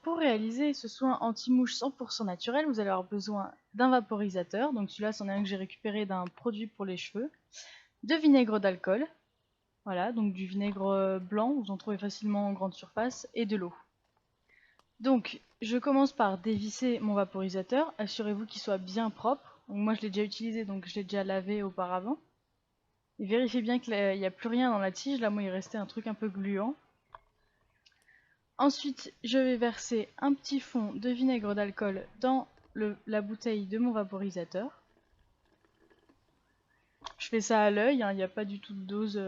pour réaliser ce soin anti-mouche 100% naturel, vous allez avoir besoin d'un vaporisateur. Donc celui-là, c'en est un que j'ai récupéré d'un produit pour les cheveux. De vinaigre d'alcool. Voilà, donc du vinaigre blanc, vous en trouvez facilement en grande surface, et de l'eau. Donc, je commence par dévisser mon vaporisateur. Assurez-vous qu'il soit bien propre. Donc, moi, je l'ai déjà utilisé, donc je l'ai déjà lavé auparavant. Et vérifiez bien qu'il n'y a plus rien dans la tige. Là, moi, il restait un truc un peu gluant. Ensuite, je vais verser un petit fond de vinaigre d'alcool dans la bouteille de mon vaporisateur. Je fais ça à l'œil, hein, il n'y a pas du tout de dose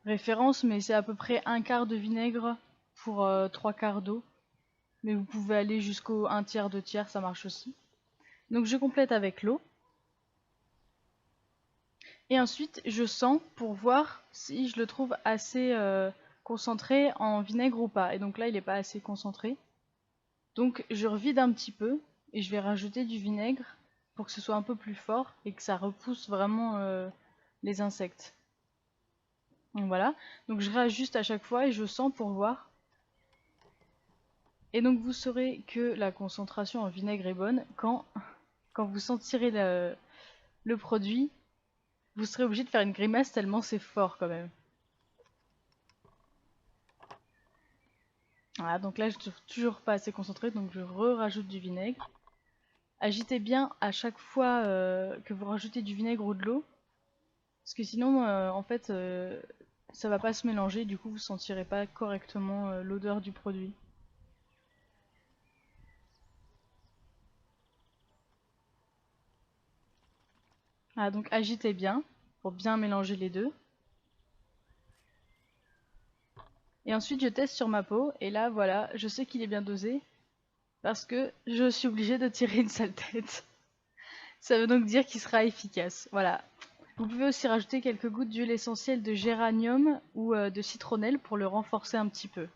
référence, mais c'est à peu près un quart de vinaigre pour 3/4 d'eau. Mais vous pouvez aller jusqu'au 1/3, 2/3, ça marche aussi. Donc je complète avec l'eau. Et ensuite, je sens pour voir si je le trouve assez concentré en vinaigre ou pas. Et donc là, il n'est pas assez concentré. Donc je revide un petit peu et je vais rajouter du vinaigre pour que ce soit un peu plus fort et que ça repousse vraiment les insectes. Donc voilà. Donc je réajuste à chaque fois et je sens pour voir. Et donc vous saurez que la concentration en vinaigre est bonne quand vous sentirez le produit. Vous serez obligé de faire une grimace tellement c'est fort quand même. Voilà, donc là je ne suis toujours pas assez concentré, donc je rajoute du vinaigre. Agitez bien à chaque fois que vous rajoutez du vinaigre ou de l'eau, parce que sinon en fait ça va pas se mélanger, du coup vous sentirez pas correctement l'odeur du produit. Ah, donc agitez bien pour bien mélanger les deux. Et ensuite je teste sur ma peau et là voilà, je sais qu'il est bien dosé parce que je suis obligée de tirer une sale tête. Ça veut donc dire qu'il sera efficace. Voilà. Vous pouvez aussi rajouter quelques gouttes d'huile essentielle de géranium ou de citronnelle pour le renforcer un petit peu.